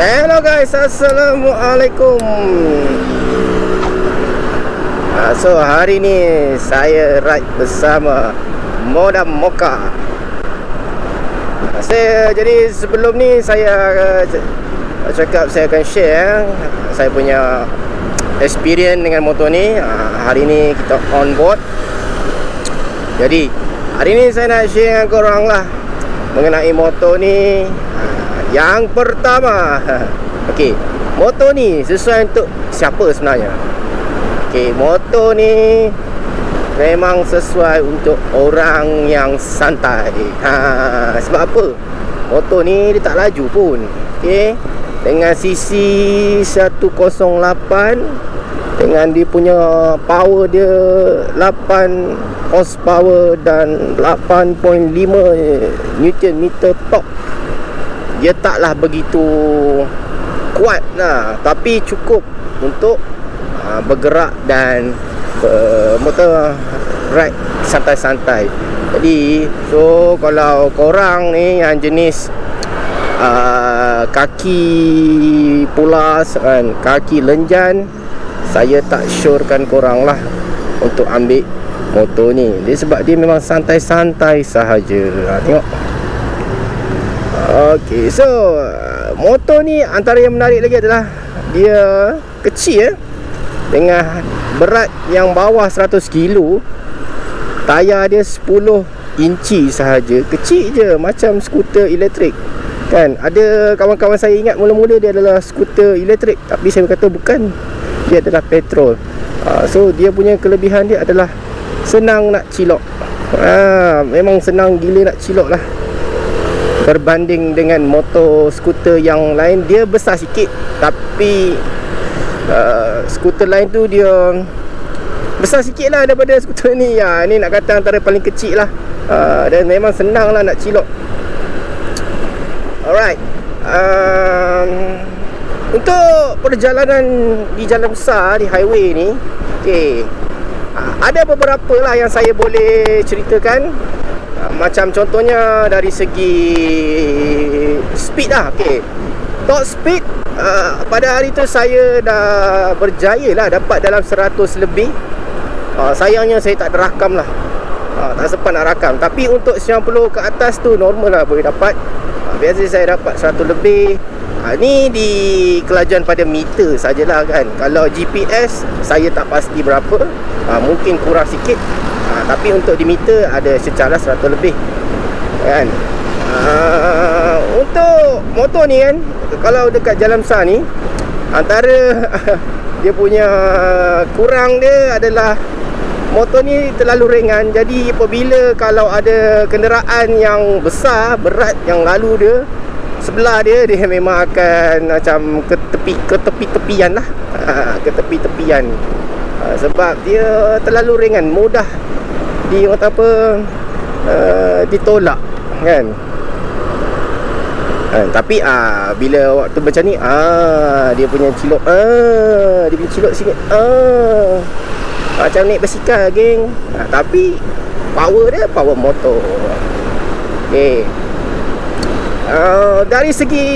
Hello guys, Assalamualaikum. So hari ni saya ride bersama Moda Mocha. Jadi sebelum ni saya cakap saya akan share saya punya experience dengan motor ni. Hari ni kita on board. Jadi hari ni saya nak share dengan korang lah mengenai motor ni. Yang pertama, okey, motor ni sesuai untuk siapa sebenarnya? Okey, motor ni memang sesuai untuk orang yang santai. Sebab apa? Motor ni dia tak laju pun. Okey, dengan cc 108, dengan dia punya power dia 8 horsepower dan 8.5 Newton meter torque. Dia taklah begitu kuat lah, tapi cukup untuk bergerak dan motor ride santai-santai. Jadi so kalau korang ni yang jenis kaki pulas kan, kaki lenjan, saya tak syorkan korang lah untuk ambil motor ni. Sebab dia memang santai-santai sahaja. Tengok. Okey, so motor ni antara yang menarik lagi adalah dia kecil dengan berat yang bawah 100 kilo. Tayar dia 10 inci sahaja. Kecil je, macam skuter elektrik. Kan, ada kawan-kawan saya ingat mula-mula dia adalah skuter elektrik, tapi saya kata bukan. Dia adalah petrol. So dia punya kelebihan dia adalah senang nak cilok. Memang senang gila nak cilok lah. Berbanding dengan motor skuter yang lain, dia besar sikit. Tapi skuter lain tu dia besar sikit lah daripada skuter ni. Ni nak kata antara paling kecil lah. Dan memang senang lah nak cilok. Alright. Untuk perjalanan di jalan besar, di highway ni, okay, ada beberapa lah yang saya boleh ceritakan. Macam contohnya dari segi speed lah. Okay, top speed pada hari tu saya dah berjaya lah dapat dalam 100 lebih. Sayangnya saya tak ada rakam lah, tak sempat nak rakam. Tapi untuk 90 ke atas tu normal lah boleh dapat. Biasa saya dapat 100 lebih. Ni di kelajuan pada meter sajalah kan. Kalau GPS saya tak pasti berapa, mungkin kurang sikit. Tapi untuk di meter ada secara 100 lebih kan. Untuk motor ni kan, kalau dekat jalan besar ni, antara dia punya kurang dia adalah motor ni terlalu ringan. Jadi apabila kalau ada kenderaan yang besar, berat yang lalu dia, sebelah dia memang akan macam ke tepi-tepian lah. Ke tepi-tepian. Sebab dia terlalu ringan, mudah ditolak kan. Tapi bila waktu macam ni, dia punya cilok, dia punya cilok sini, macam naik basikal geng. Tapi power dia power motor. Okay. Dari segi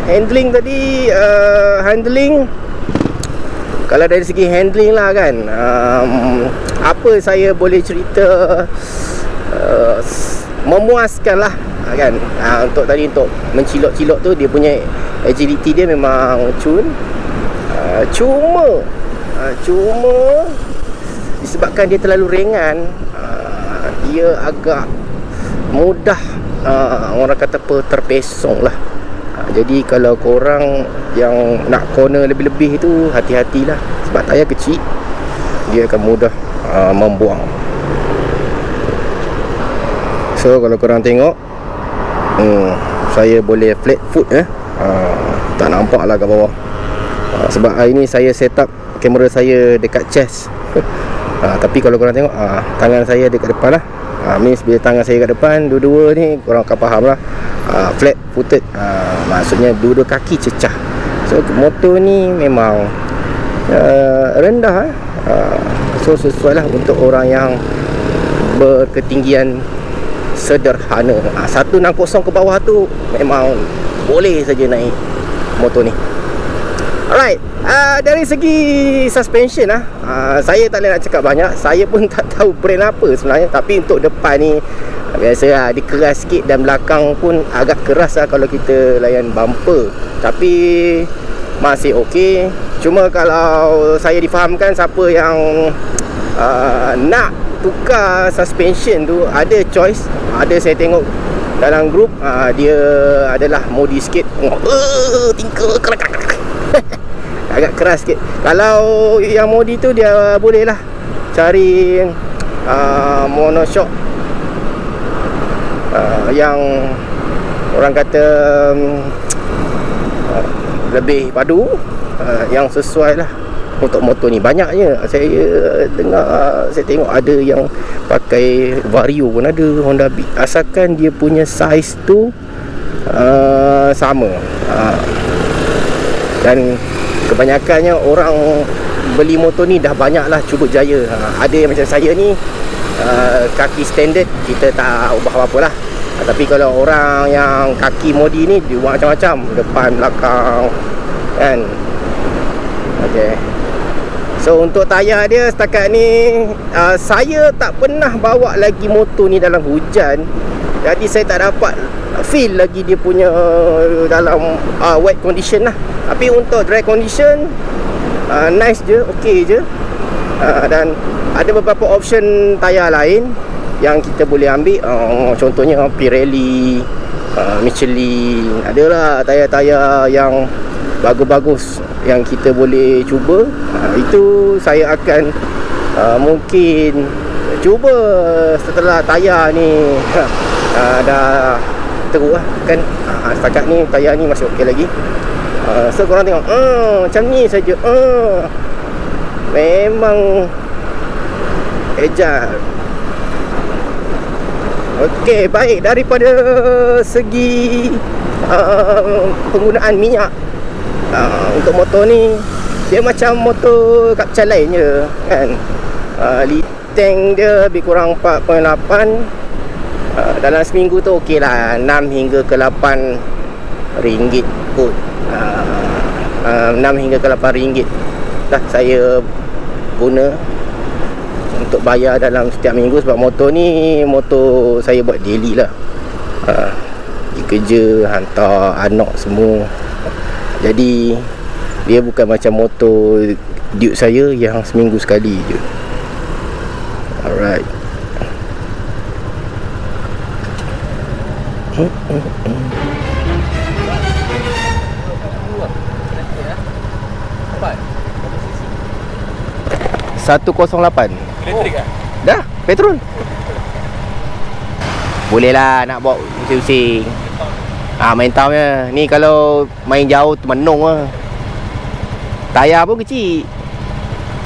handling tadi, kalau dari segi handling lah kan, apa saya boleh cerita memuaskan lah kan. Untuk tadi, untuk mencilok-cilok tu, dia punya agility dia memang cuma disebabkan dia terlalu ringan, dia agak mudah orang kata apa, terpesong lah. Jadi kalau korang yang nak corner lebih-lebih tu, hati-hatilah. Sebab tayar kecil, dia akan mudah membuang. So kalau korang tengok, saya boleh flat foot tak nampak lah kat bawah. Sebab hari ni saya set up kamera saya dekat chest. Tapi kalau korang tengok, tangan saya dekat depan lah. Means bila tangan saya kat depan, dua-dua ni korang akan faham lah, flat footed. Maksudnya dua-dua kaki cecah. So motor ni memang rendah. So sesuai lah untuk orang yang berketinggian sederhana. 160 ke bawah tu memang boleh saja naik. motor ni. Alright, dari segi suspension saya tak boleh nak cakap banyak. Saya pun tak tahu brand apa sebenarnya. Tapi untuk depan ni biasa dia keras sikit, dan belakang pun agak keras kalau kita layan bumper. Tapi masih okey. Cuma kalau saya difahamkan, siapa yang nak tukar suspension tu ada choice. Ada saya tengok dalam grup, dia adalah modi sikit. Tingkah agak keras sikit. Kalau yang modi tu dia boleh lah cari monoshock yang orang kata lebih padu, yang sesuai lah untuk motor ni. Banyaknya saya dengar, saya tengok ada yang pakai Vario pun ada, Honda Beat, asalkan dia punya size tu sama. Dan kebanyakannya orang beli motor ni dah banyak lah cuba jaya. Ada yang macam saya ni, kaki standard, kita tak ubah apa-apa lah. Tapi kalau orang yang kaki modi ni, dia buat macam-macam, depan, belakang kan. Okay. So untuk tayar dia setakat ni, saya tak pernah bawa lagi motor ni dalam hujan. Jadi saya tak dapat feel lagi dia punya dalam wet condition lah. Tapi untuk dry condition, nice je, okey je. Dan ada beberapa option tayar lain yang kita boleh ambil. Contohnya Pirelli, Michelin. Adalah tayar-tayar yang bagus-bagus yang kita boleh cuba. Itu saya akan mungkin cuba setelah tayar ni dah teruk lah kan. Setakat ni tayar ni masih okey lagi. So korang tengok, macam ni saja. Memang agile. Okey, baik. Daripada segi penggunaan minyak, untuk motor ni, dia macam motor kapcal lain je kan. Tank dia lebih kurang 4.8. Dalam seminggu tu okey lah, 6 hingga ke 8 ringgit kot. 6 hingga ke 8 ringgit dah saya guna untuk bayar dalam setiap minggu. Sebab motor ni motor saya buat daily lah, pergi kerja, hantar anak semua. Jadi dia bukan macam motor Duke saya yang seminggu sekali je. Alright. $108. Elektrik lah. Dah, petrol. Boleh lah nak bawa using-using. Main town je. Ni kalau main jauh termenung lah. Tayar pun kecil,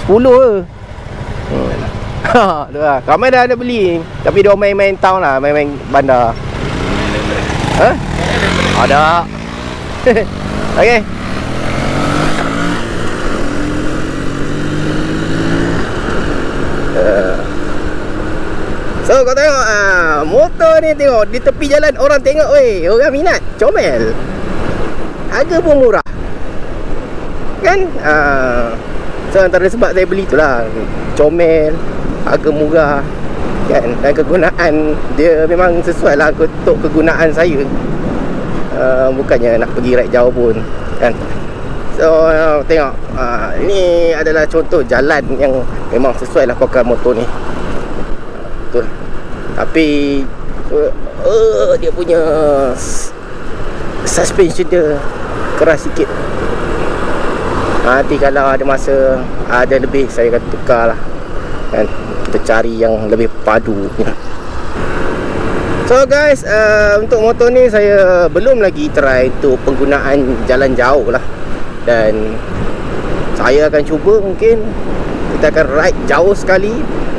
10 je. Tu lah. Ramai dah ada beli. Tapi dia main-main town lah, main-main bandar. Ada. Okay. So kau tengok, motor ni tengok di tepi jalan, orang tengok, weh, orang minat, comel. Harga pun murah kan. So antara sebab saya beli tu lah, comel, harga murah kan. Dan kegunaan dia memang sesuai lah untuk kegunaan saya. Bukannya nak pergi ride jauh pun kan. So tengok, ini adalah contoh jalan yang memang sesuai lah pakai motor ni. Betul. Tapi dia punya suspension dia keras sikit. Nanti kalau ada masa, ada lebih, saya akan tukar lah kan. Kita cari yang lebih padu. So guys, untuk motor ni saya belum lagi try untuk penggunaan jalan jauh lah. Dan saya akan cuba, mungkin kita akan ride jauh sekali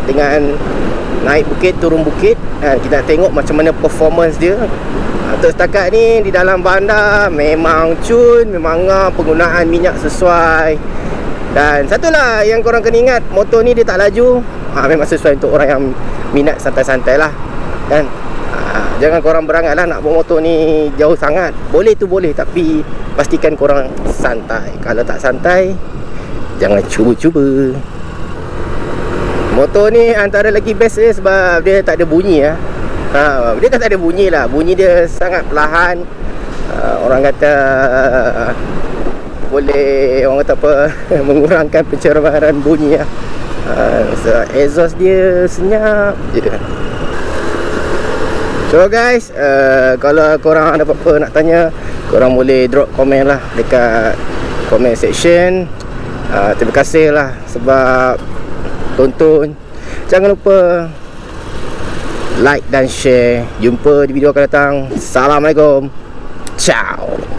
dengan naik bukit, turun bukit. Kita tengok macam mana performance dia. Untuk setakat ni di dalam bandar memang cun, memang penggunaan minyak sesuai. Dan satulah yang korang kena ingat, motor ni dia tak laju. Memang sesuai untuk orang yang minat santai-santai lah kan. Jangan korang berangan lah nak bawa motor ni jauh sangat. Boleh tu boleh, tapi pastikan korang santai. Kalau tak santai, jangan cuba-cuba. Motor ni antara lagi best dia sebab dia tak ada bunyi lah. Dia kan tak ada bunyi lah. Bunyi dia sangat perlahan. Orang kata boleh, orang kata apa, mengurangkan pencemaran bunyi lah. So, exhaust dia senyap je. So guys, kalau korang ada apa-apa nak tanya, korang boleh drop komen lah dekat comment section. Terima kasih lah sebab tonton. Jangan lupa like dan share. Jumpa di video akan datang. Assalamualaikum. Ciao.